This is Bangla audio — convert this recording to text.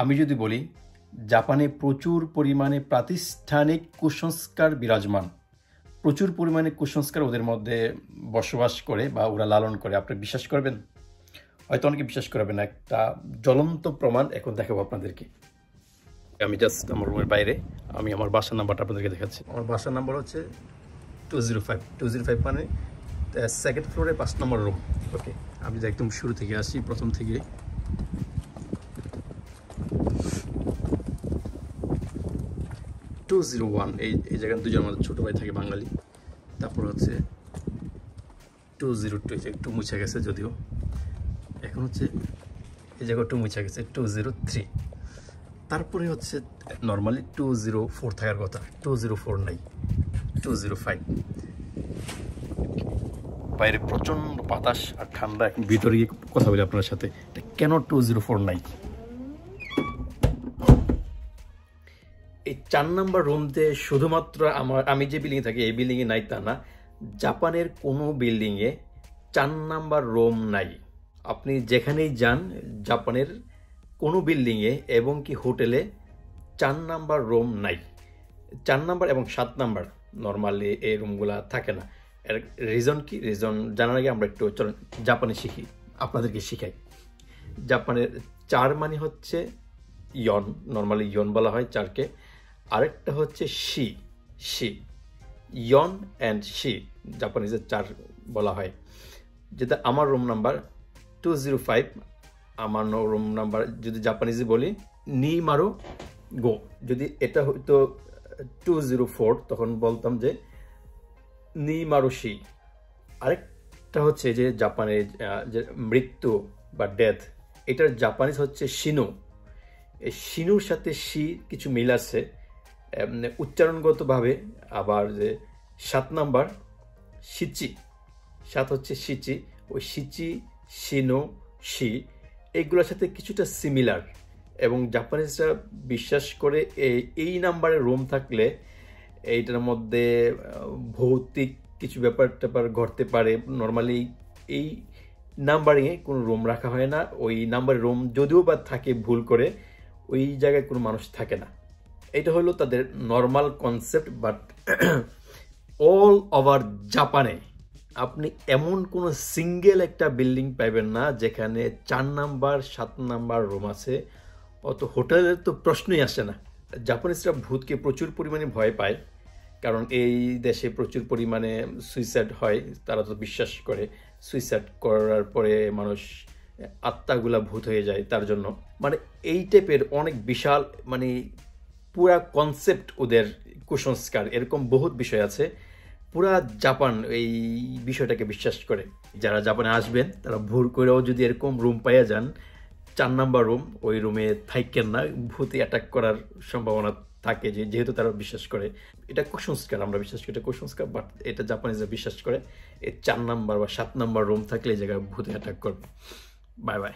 আমি যদি বলি জাপানে প্রচুর পরিমাণে প্রাতিষ্ঠানিক কুসংস্কার বিরাজমান, প্রচুর পরিমাণে কুসংস্কার ওদের মধ্যে বসবাস করে বা ওরা লালন করে, আপনি বিশ্বাস করবেন? হয়তো অনেকে বিশ্বাস করবেন না। একটা জ্বলন্ত প্রমাণ এখন দেখাবো আপনাদেরকে। আমি জাস্ট আমার রুমের বাইরে, আমি আমার বাসার নাম্বারটা আপনাদেরকে দেখাচ্ছি। আমার বাসার নাম্বার হচ্ছে 205 মানে সেকেন্ড ফ্লোরে 5 নম্বর রুম। ওকে, আমি একদম শুরু থেকে আসি, প্রথম থেকে। এই জায়গায় দুজন আমাদের ছোটো ভাই থাকে বাঙালি। তারপর হচ্ছে 202, একটু মুছে গেছে যদিও, এখন হচ্ছে এই জায়গা একটু মুছে গেছে, 203। তারপরে হচ্ছে নর্মালি 204 থাকার কথা, 204 নাই, 205। বাইরে প্রচণ্ড বাতাস আর ঠান্ডা। এখন ভিতরে গিয়ে কথা বলি আপনার সাথে, কেন 204 নাই। এই 4 নম্বর রুমতে শুধুমাত্র আমি যে বিল্ডিংয়ে থাকি এই বিল্ডিংয়ে নাই তা না, জাপানের কোনো বিল্ডিংয়ে 4 নম্বর রুম নাই। আপনি যেখানেই যান জাপানের কোনো বিল্ডিংয়ে এবং কি হোটেলে 4 নম্বর রুম নাই। 4 নম্বর এবং 7 নম্বর নর্মালি এই রুমগুলা থাকে না। এর রিজন কি? রিজন জানার আগে আমরা একটু চলুন জাপানে শিখি, আপনাদেরকে শিখাই। জাপানের 4 মানে হচ্ছে ইয়ন, নর্মালি ইয়ন বলা হয় 4কে। আরেকটা হচ্ছে শি, ইয়ন অ্যান্ড শি, জাপানিজে 4 বলা হয়। যেটা আমার রুম নাম্বার 205, আমার রুম নাম্বার যদি জাপানিজে বলি নি মারো গো। যদি এটা হয়তো 204 তখন বলতাম যে নি মারো শি। আরেকটা হচ্ছে যে জাপানের যে মৃত্যু বা ডেথ, এটার জাপানিজ হচ্ছে শিনো। এই শিনুর সাথে শি কিছু মিল আছে উচ্চারণগতভাবে। আবার যে 7 নাম্বার শিচি, 7 হচ্ছে শিচি, ওই শিচি, শিনো, শি এইগুলোর সাথে কিছুটা সিমিলার। এবং জাপানিজরা বিশ্বাস করে এই নাম্বারের রুম থাকলে এইটার মধ্যে ভৌতিক কিছু ব্যাপার ঘটতে পারে। নর্মালি এই নাম্বারিংয়ে কোনো রুম রাখা হয় না। ওই নাম্বারের রুম যদিও বা থাকে ভুল করে, ওই জায়গায় কোনো মানুষ থাকে না। এটা হলো তাদের normal concept. But all over জাপানে আপনি এমন কোনো সিঙ্গেল একটা বিল্ডিং পাইবেন না যেখানে 4 নাম্বার 7 নাম্বার রুম আছে। অত হোটেলের তো প্রশ্নই আসে না। জাপানিজরা ভূতকে প্রচুর পরিমাণে ভয় পায়, কারণ এই দেশে প্রচুর পরিমাণে সুইসাইড হয়। তারা তো বিশ্বাস করে সুইসাইড করার পরে মানুষ আত্মাগুলা ভূত হয়ে যায়, তার জন্য মানে এই টাইপের অনেক বিশাল মানে পুরা কনসেপ্ট ওদের কুসংস্কার। এরকম বহুত বিষয় আছে। পুরা জাপান এই বিষয়টাকে বিশ্বাস করে। যারা জাপানে আসবেন তারা ভুল করেও যদি এরকম রুম পাইয়া যান 4 নাম্বার রুম, ওই রুমে থাকেন না, ভূতে অ্যাটাক করার সম্ভাবনা থাকে। যেহেতু তারা বিশ্বাস করে এটা কুসংস্কার, আমরা বিশ্বাস করি এটা কুসংস্কার, বাট এটা জাপানিজরা বিশ্বাস করে এই 4 নাম্বার বা 7 নাম্বার রুম থাকলে এই জায়গায় ভূতে অ্যাটাক করবে। Bye bye.